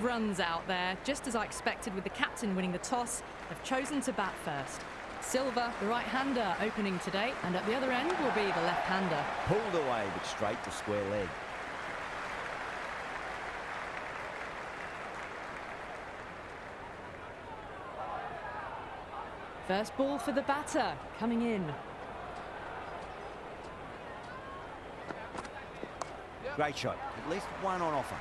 Runs out there, just as I expected with the captain winning the toss. They've chosen to bat first. Silva, the right-hander, opening today, and at the other end will be the left-hander. Pulled away, but straight to square leg. First ball for the batter, coming in. Great shot, at least one on offer.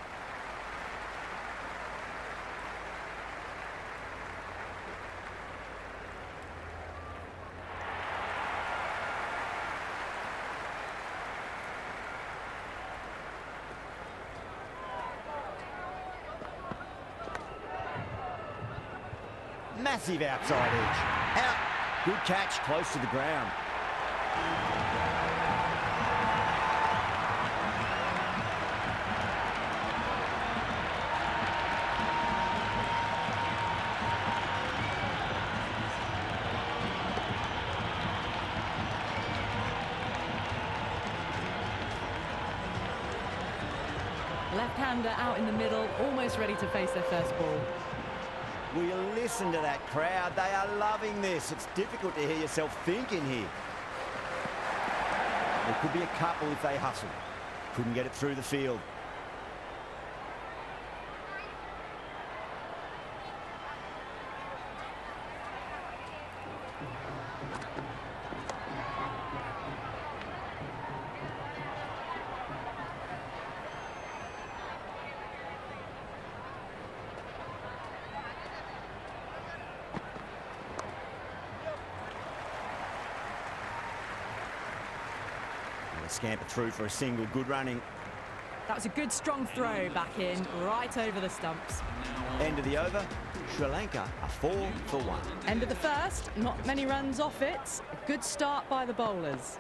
Massive outside edge. Out. Good catch, close to the ground. Left-hander out in the middle, almost ready to face their first ball. Will you listen to that crowd? They are loving this. It's difficult to hear yourself thinking here. There could be a couple if they hustle. Couldn't get it through the field. Scamper through for a single, good running. That was a good strong throw back in, right over the stumps. End of the over, Sri Lanka are 4 for 1. End of the first, not many runs off it. A good start by the bowlers.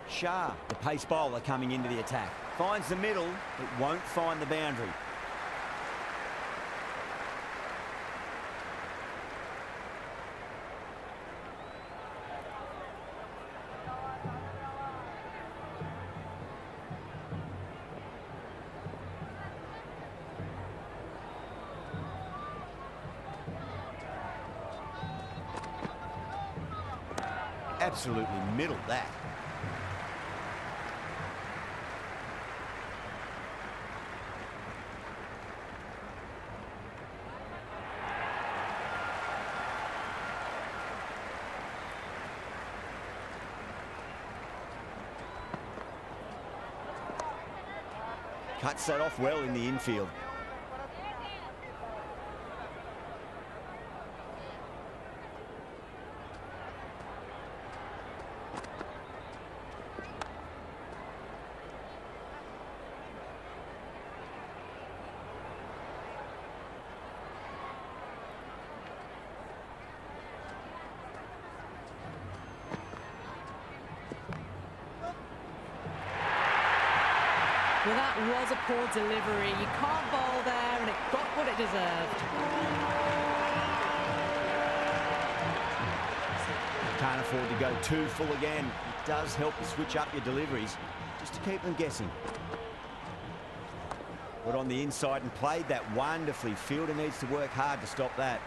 Shah, the pace bowler coming into the attack. Finds the middle, but won't find the boundary. Absolutely middled that. Cuts that off well in the infield. Well, that was a poor delivery. You can't bowl there, and it got what it deserved. Can't afford to go too full again. It does help to switch up your deliveries, just to keep them guessing. Got on the inside and played that wonderfully. Fielder needs to work hard to stop that.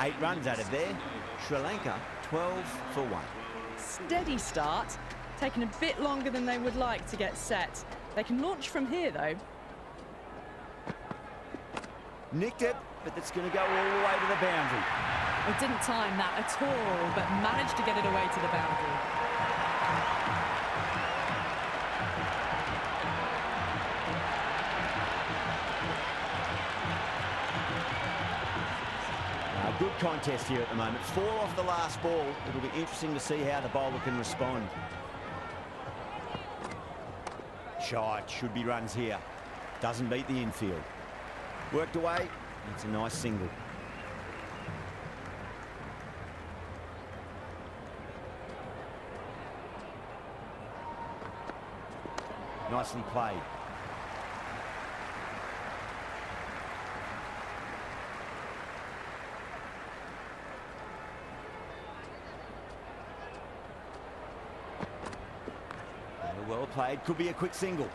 8 runs out of there. Sri Lanka 12 for 1. Steady start. Taking a bit longer than they would like to get set. They can launch from here, though. Nicked it, but that's going to go all the way to the boundary. They didn't time that at all, but managed to get it away to the boundary. Good contest here at the moment. 4 off the last ball. It'll be interesting to see how the bowler can respond. Shot, should be runs here. Doesn't beat the infield. Worked away. It's a nice single. Nicely played. Well played, could be a quick single.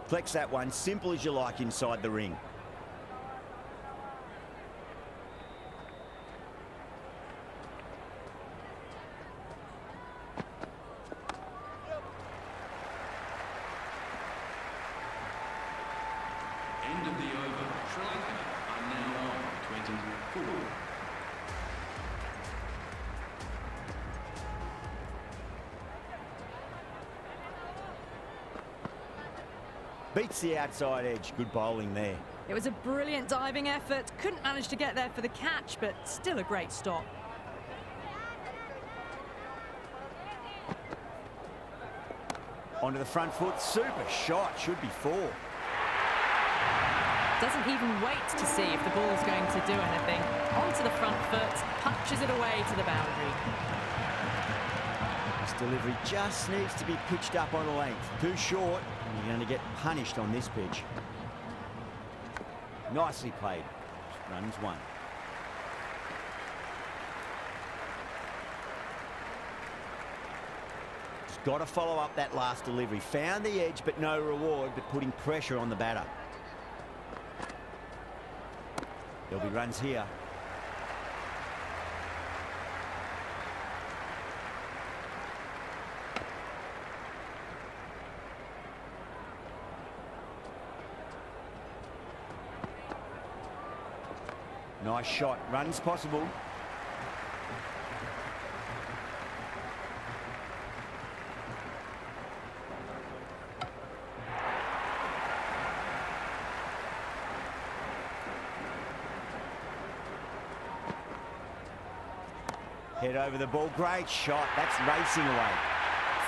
Flex that one, simple as you like inside the ring. End of the over. Sri Lanka are now on 24. Beats the outside edge. Good bowling there. It was a brilliant diving effort. Couldn't manage to get there for the catch, but still a great stop. Onto the front foot. Super shot. Should be 4. Doesn't even wait to see if the ball's going to do anything. Onto the front foot, punches it away to the boundary. This delivery just needs to be pitched up on a length. Too short, and you're going to get punished on this pitch. Nicely played. Runs 1. Just got to follow up that last delivery. Found the edge, but no reward, but putting pressure on the batter. There'll be runs here. Nice shot. Runs possible. Head over the ball. Great shot. That's racing away.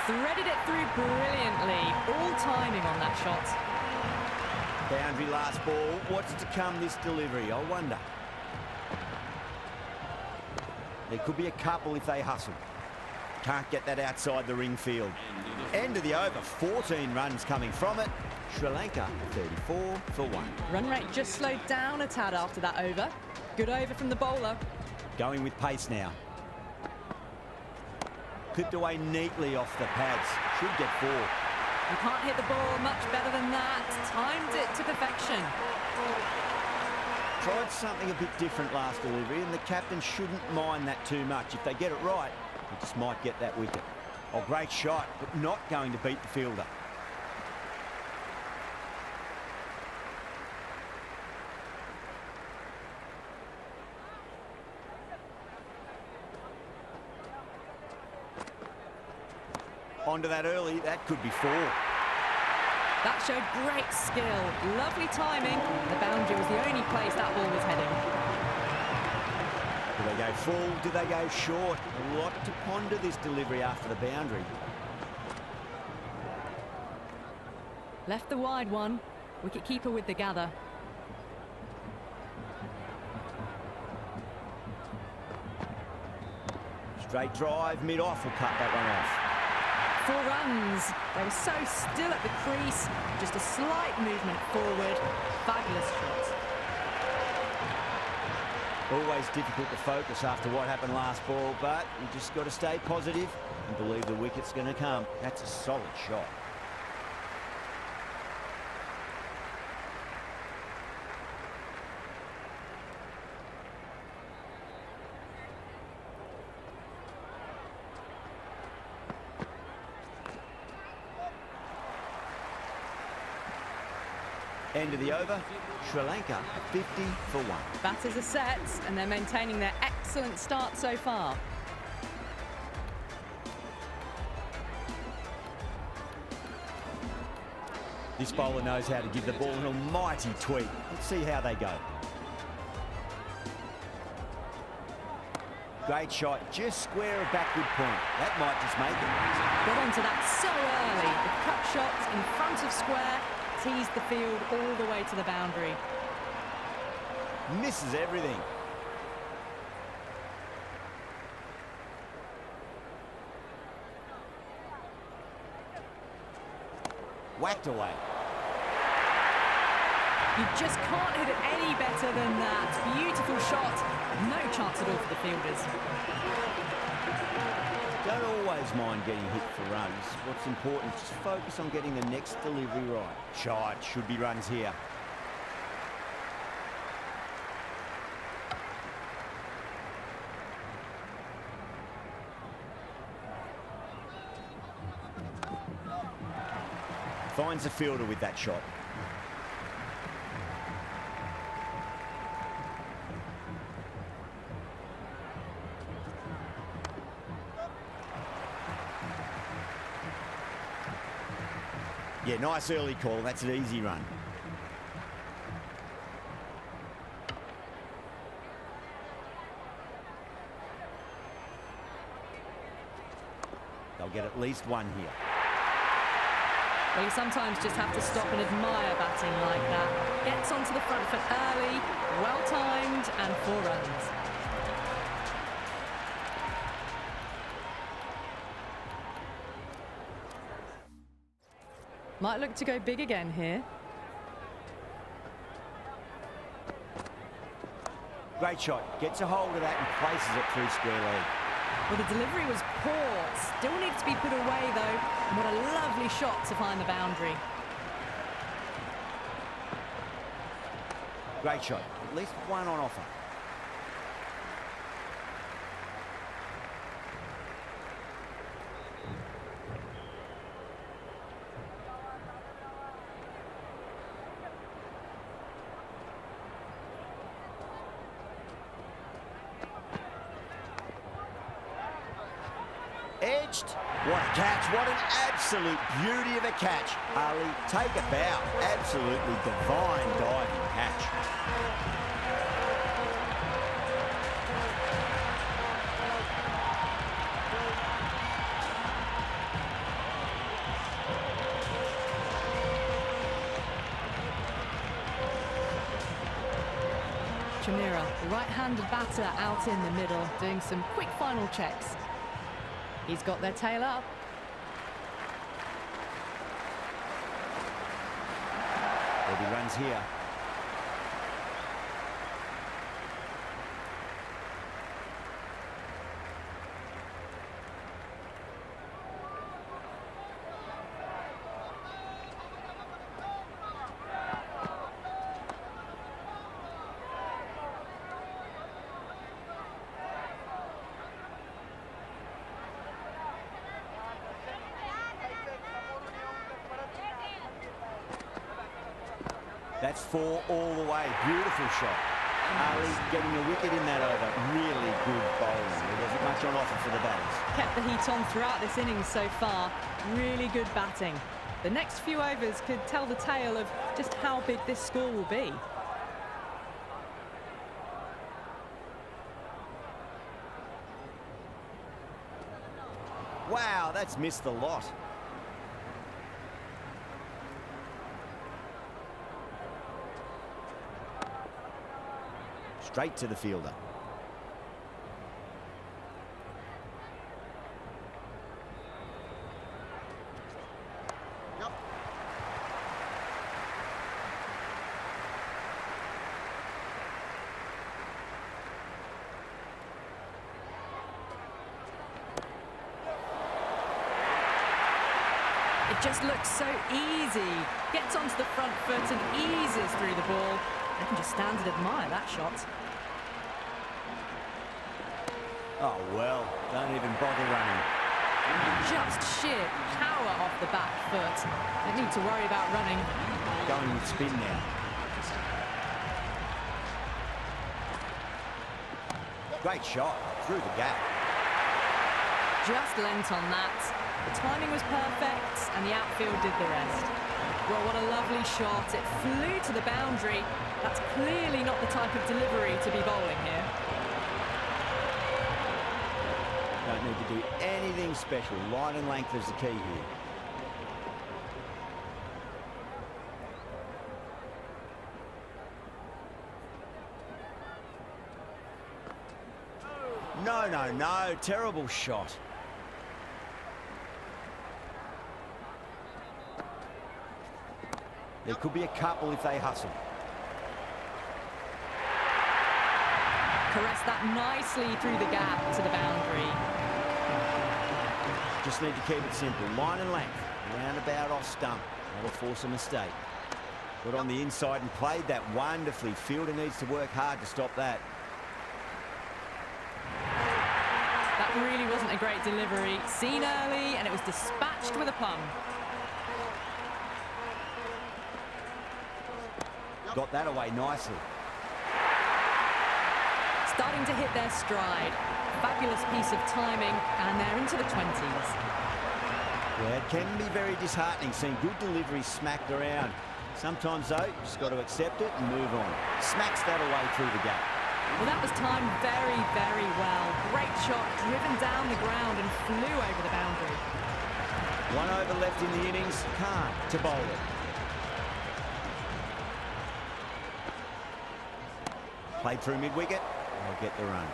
Threaded it through brilliantly. All timing on that shot. Boundary last ball. What's to come this delivery? I wonder. There could be a couple if they hustle. Can't get that outside the ring field. End of the over. 14 runs coming from it. Sri Lanka 34 for 1. Run rate just slowed down a tad after that over. Good over from the bowler. Going with pace now. Clipped away neatly off the pads. Should get 4. You can't hit the ball much better than that. Timed it to perfection. Tried something a bit different last delivery, and the captain shouldn't mind that too much. If they get it right, they just might get that wicket. Oh, great shot, but not going to beat the fielder. Onto that early, that could be 4. That showed great skill. Lovely timing. The boundary was the only place that ball was heading. Do they go full? Do they go short? A lot to ponder this delivery after the boundary. Left the wide one. Wicket-keeper with the gather. Straight drive, mid-off will cut that one off. 4 runs. They were so still at the crease. Just a slight movement forward. Fabulous shot. Always difficult to focus after what happened last ball, but you just got to stay positive and believe the wicket's going to come. That's a solid shot. End of the over. Sri Lanka 50 for 1. Batters are set and they're maintaining their excellent start so far. This bowler knows how to give the ball an almighty tweak. Let's see how they go. Great shot, just square a backward point. That might just make it. Got onto that so early. The cut shot in front of square teased the field all the way to the boundary. Misses everything. Whacked away. You just can't hit it any better than that. Beautiful shot. No chance at all for the fielders. Don't always mind getting hit for runs. What's important is just focus on getting the next delivery right. Shot, should be runs here. Finds the fielder with that shot. Yeah, nice early call. That's an easy run. They'll get at least one here. Well, you sometimes just have to stop and admire batting like that. Gets onto the front foot early, well-timed, and 4 runs. Might look to go big again here. Great shot. Gets a hold of that and places it through square leg. Well, the delivery was poor. Still needs to be put away, though. And what a lovely shot to find the boundary. Great shot. At least one on offer. Edged. What a catch. What an absolute beauty of a catch. Ali, take a bow. Absolutely divine diving catch. Chamira, the right-handed batter out in the middle, doing some quick final checks. He's got their tail up. There'll be runs here. That's 4 all the way. Beautiful shot. Ali getting a wicket in that over. Really good bowling. There wasn't much on offer for the batters. Kept the heat on throughout this innings so far. Really good batting. The next few overs could tell the tale of just how big this score will be. Wow, that's missed the lot. Straight to the fielder. It just looks so easy. Gets onto the front foot and eases through the ball. I can just stand and admire that shot. Oh, well, don't even bother running. Just sheer power off the back foot. Don't need to worry about running. Going with spin now. Great shot through the gap. Just lent on that. The timing was perfect and the outfield did the rest. Well, what a lovely shot. It flew to the boundary. That's clearly not the type of delivery to be bowling here. Don't need to do anything special. Line and length is the key here. No, no, no. Terrible shot. There could be a couple if they hustle. Caressed that nicely through the gap to the boundary. Just need to keep it simple. Line and length. Roundabout off stump. That'll force a mistake. Got on the inside and played that wonderfully. Fielder needs to work hard to stop that. That really wasn't a great delivery. Seen early, and it was dispatched with a plum. Got that away nicely. Starting to hit their stride. Fabulous piece of timing, and they're into the 20s. Yeah, it can be very disheartening seeing good delivery smacked around. Sometimes, though, you just got to accept it and move on. Smacks that away through the gap. Well, that was timed very, very well. Great shot, driven down the ground and flew over the boundary. 1 over left in the innings. Khan to bowl it. Played through mid-wicket. They'll get the run.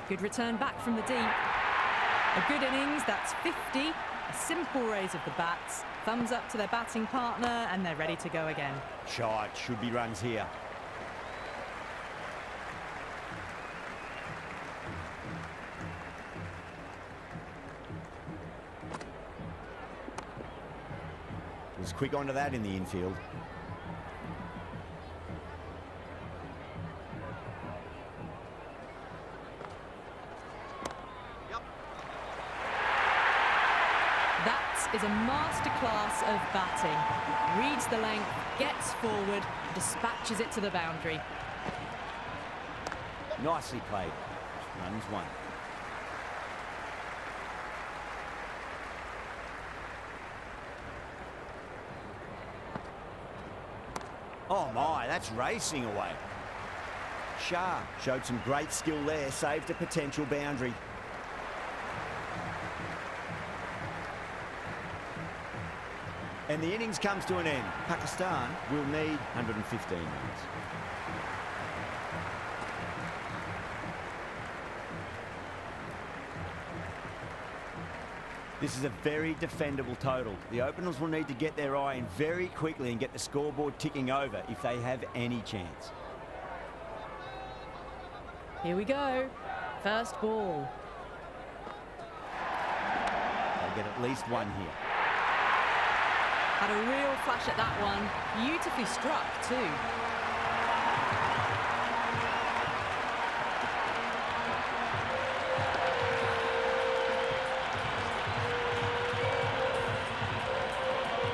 Good return back from the deep. A good innings, that's 50. A simple raise of the bats. Thumbs up to their batting partner, and they're ready to go again. Shot, should be runs here. Was quick onto that in the infield. That is a masterclass of batting. Reads the length, gets forward, dispatches it to the boundary. Nicely played. Runs 1. Oh my, that's racing away. Shah showed some great skill there, saved a potential boundary. And the innings comes to an end. Pakistan will need 115 runs. This is a very defendable total. The openers will need to get their eye in very quickly and get the scoreboard ticking over if they have any chance. Here we go. First ball. They'll get at least 1 here. Had a real flash at that one. Beautifully struck too.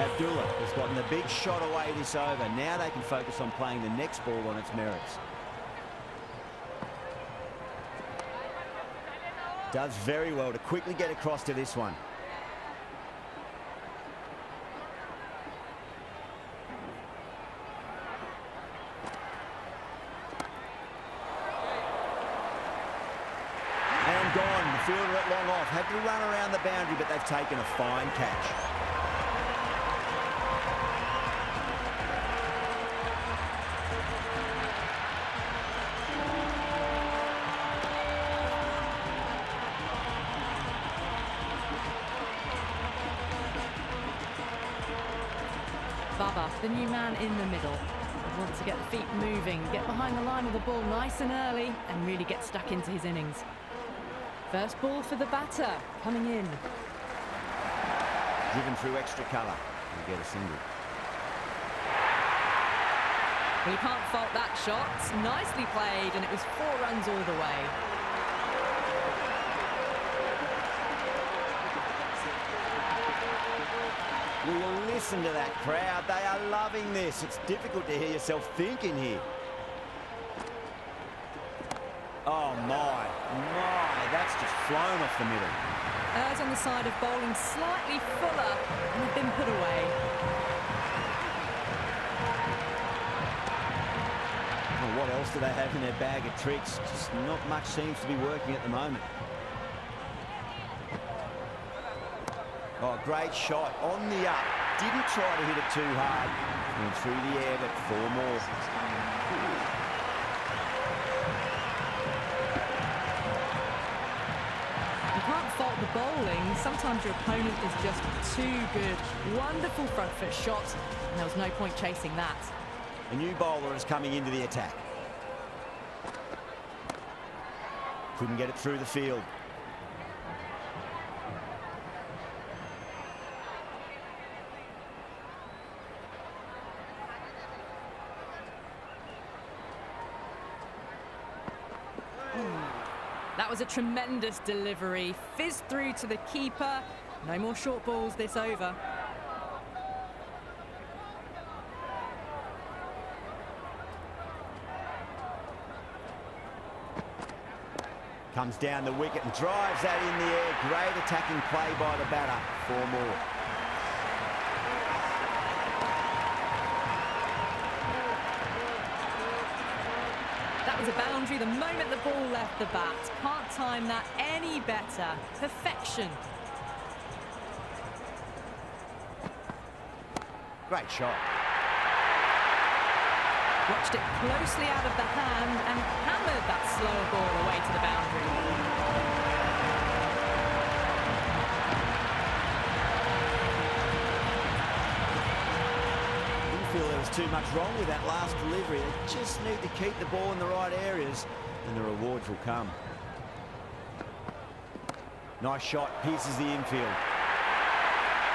Abdullah has gotten the big shot away this over. Now they can focus on playing the next ball on its merits. Does very well to quickly get across to this one. And gone. The fielder at long off. Had to run around the boundary, but they've taken a fine catch. Baba, the new man in the middle. Wants to get the feet moving, get behind the line of the ball nice and early, and really get stuck into his innings. First ball for the batter, coming in. Driven through extra cover. He'll get a single. Well, you can't fault that shot. Nicely played, and it was 4 runs all the way. Will you listen to that crowd? They are loving this. It's difficult to hear yourself thinking here. Oh my, that's just flown off the middle. Errs on the side of bowling slightly fuller and have been put away. Well, what else do they have in their bag of tricks? Just not much seems to be working at the moment. Oh, great shot on the up. Didn't try to hit it too hard. Went through the air, but 4 more. You can't fault the bowling. Sometimes your opponent is just too good. Wonderful front foot shot, and there was no point chasing that. A new bowler is coming into the attack. Couldn't get it through the field. That was a tremendous delivery. Fizzed through to the keeper. No more short balls this over. Comes down the wicket and drives that in the air. Great attacking play by the batter. 4 more. That was a boundary the moment the ball left the bat. Can't time that any better. Perfection. Great shot. Watched it closely out of the hand and hammered that slower ball away to the boundary. Didn't feel there was too much wrong with that last delivery. They just need to keep the ball in the right areas and the rewards will come. Nice shot, pierces the infield.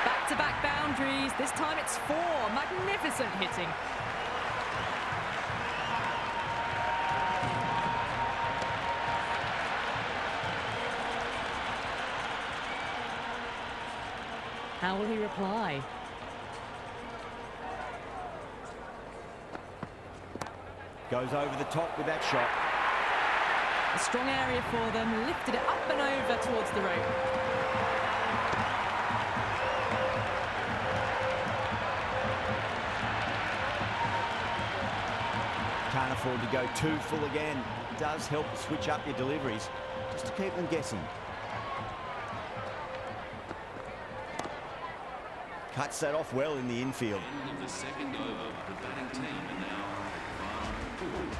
Back-to-back boundaries. This time it's 4. Magnificent hitting. How will he reply? Goes over the top with that shot. A strong area for them, lifted it up and over towards the rope. Can't afford to go too full again. It does help to switch up your deliveries, just to keep them guessing. Cuts that off well in the infield. End of the second over. The batting team are now 5 full.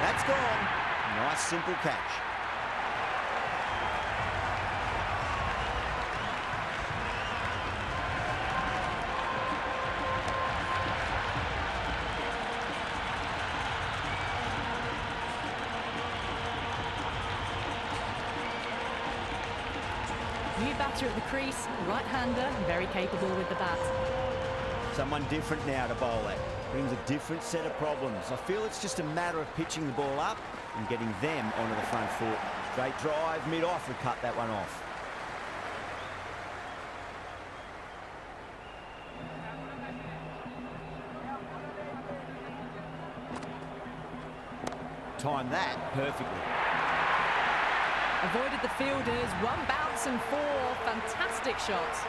That's gone. Nice simple catch. New batter at the crease, right-hander, very capable with the bat. Someone different now to bowl at. Brings a different set of problems. I feel it's just a matter of pitching the ball up and getting them onto the front foot. Straight drive, mid-off, we cut that one off. Timed that perfectly. Avoided the fielders, 1 bounce and 4. Fantastic shots.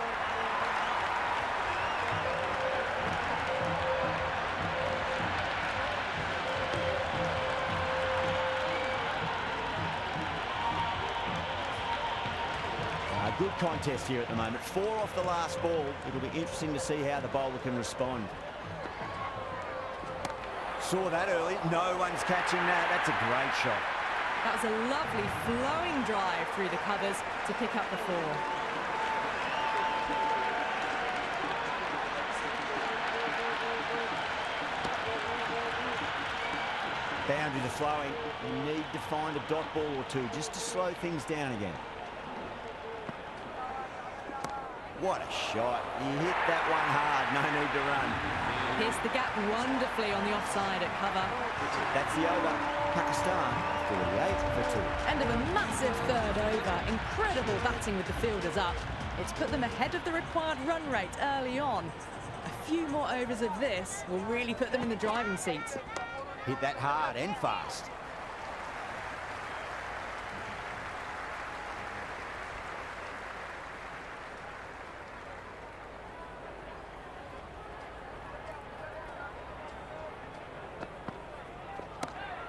A good contest here at the moment. 4 off the last ball. It'll be interesting to see how the bowler can respond. Saw that early. No one's catching that. That's a great shot. That was a lovely flowing drive through the covers to pick up the 4. Boundary to flowing. You need to find a dot ball or 2 just to slow things down again. What a shot. He hit that one hard. No need to run. Pierced the gap wonderfully on the offside at cover. That's the over. Pakistan 48 for 2. End of a massive third over. Incredible batting with the fielders up. It's put them ahead of the required run rate early on. A few more overs of this will really put them in the driving seat. Hit that hard and fast.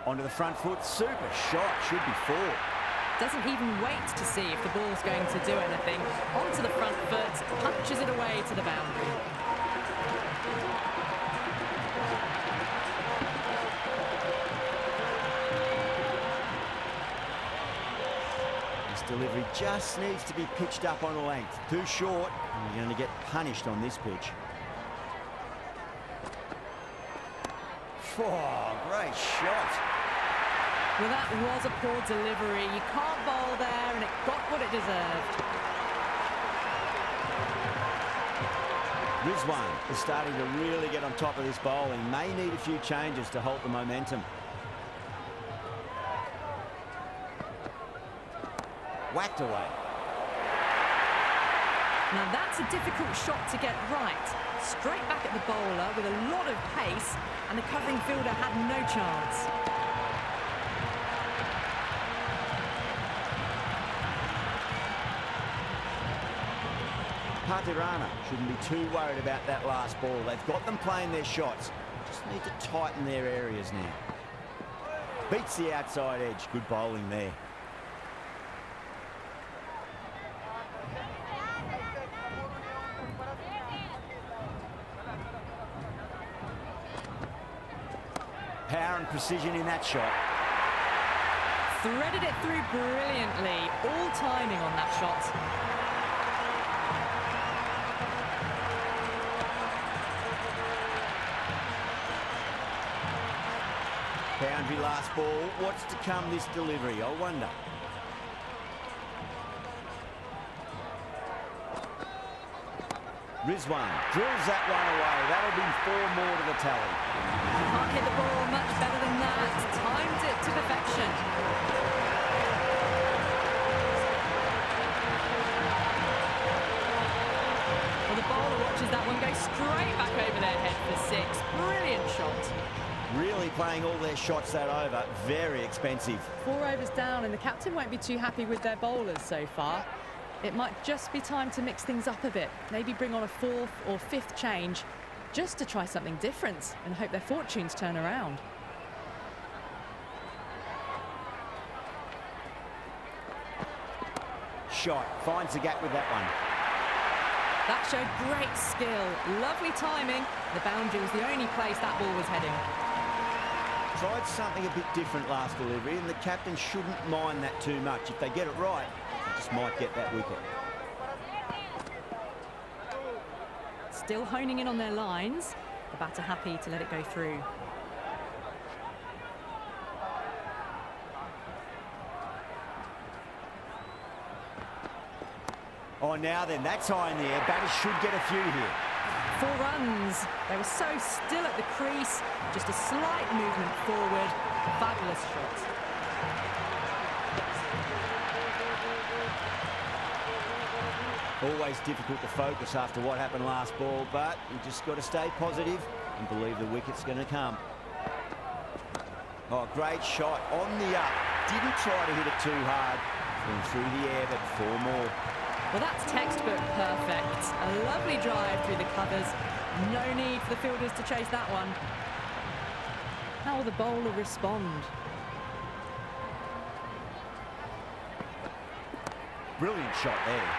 Onto the front foot, super shot, should be 4. Doesn't even wait to see if the ball's going to do anything. Onto the front foot, punches it away to the boundary. This delivery just needs to be pitched up on a length. Too short, and you're going to get punished on this pitch. Oh, great shot. Well, that was a poor delivery. You can't bowl there, and it got what it deserved. Rizwan is starting to really get on top of this bowling. May need a few changes to halt the momentum. Whacked away. Now that's a difficult shot to get right. Straight back at the bowler with a lot of pace, and the covering fielder had no chance. Patirana shouldn't be too worried about that last ball. They've got them playing their shots. Just need to tighten their areas now. Beats the outside edge. Good bowling there. Power and precision in that shot. Threaded it through brilliantly. All timing on that shot. Boundary last ball. What's to come this delivery? I wonder. Rizwan drills that one away. That'll be 4 more to the tally. Can't hit the ball much better than that. Timed it to perfection. Well, the bowler watches that one go straight back over their head for 6. Brilliant shot. Really playing all their shots that over. Very expensive. 4 overs down, and the captain won't be too happy with their bowlers so far. It might just be time to mix things up a bit. Maybe bring on a 4th or 5th change just to try something different and hope their fortunes turn around. Shot. Finds the gap with that one. That showed great skill. Lovely timing. The boundary was the only place that ball was heading. Tried something a bit different last delivery, and the captain shouldn't mind that too much. If they get it right, they just might get that wicket. Still honing in on their lines. The batter happy to let it go through. Oh, now then, that's high in the air. Batters should get a few here. 4 runs. They were so still at the crease. Just a slight movement forward. Fabulous shot. Always difficult to focus after what happened last ball, but you just got to stay positive and believe the wicket's going to come. Oh, great shot on the up. Didn't try to hit it too hard. Went through the air, but 4 more. Well, that's textbook perfect. A lovely drive through the covers. No need for the fielders to chase that one. How will the bowler respond? Brilliant shot there.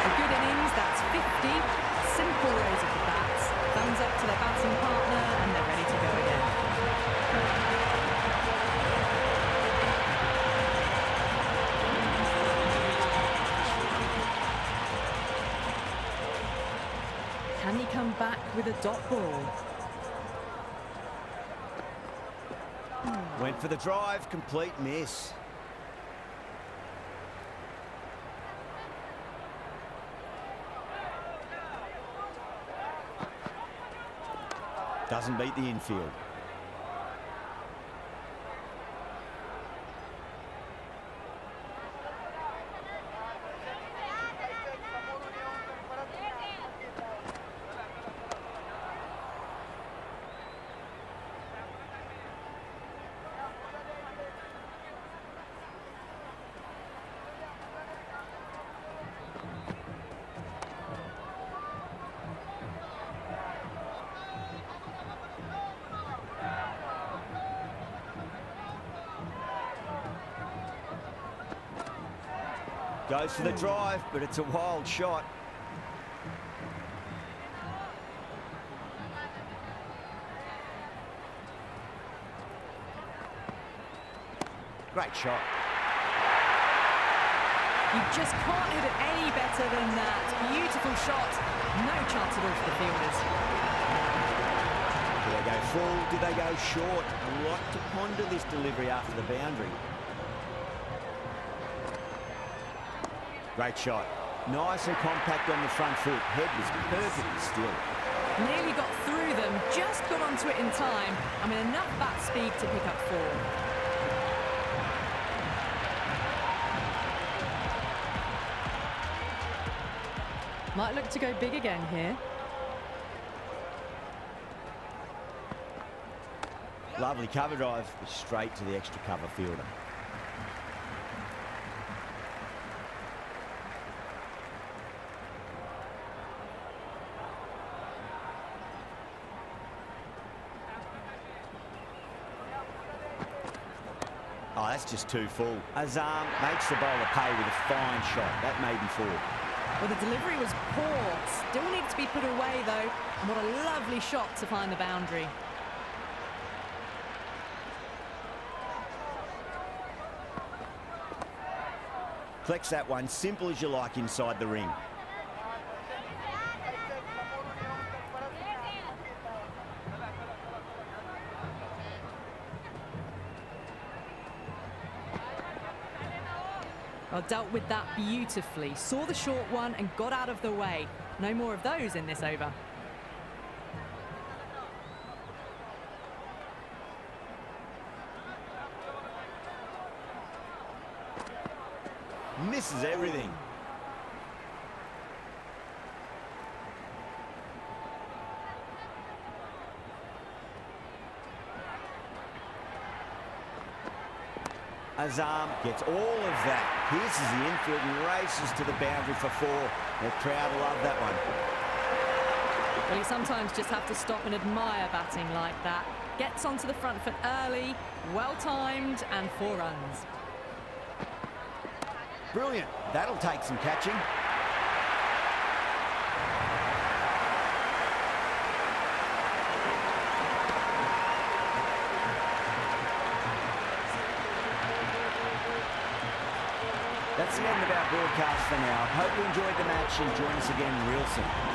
A good innings, that's 50. Simple raise of the bats. Thumbs up to their batting partner, and they're ready to go again. Can he come back with a dot ball? Went for the drive, complete miss. Doesn't beat the infield. Goes for the drive, but it's a wild shot. Great shot. You just can't hit it any better than that. Beautiful shot. No chance at all for the fielders. Do they go full? Do they go short? A lot to ponder this delivery after the boundary. Great shot. Nice and compact on the front foot. Head was perfectly still. Nearly got through them, just got onto it in time. I mean, enough bat speed to pick up 4. Might look to go big again here. Lovely cover drive, straight to the extra cover fielder. Oh, that's just too full. Azam makes the bowler pay with a fine shot. That may be 4. Well, the delivery was poor. Still needs to be put away, though. And what a lovely shot to find the boundary. Collects that one, simple as you like inside the ring. Well, dealt with that beautifully. Saw the short one and got out of the way. No more of those in this over. Misses everything. Azam gets all of that. Pierces the infield and races to the boundary for 4. The crowd love that one. Well, you sometimes just have to stop and admire batting like that. Gets onto the front foot early, well-timed, and 4 runs. Brilliant. That'll take some catching. That's the end of our broadcast for now. Hope you enjoyed the match and join us again real soon.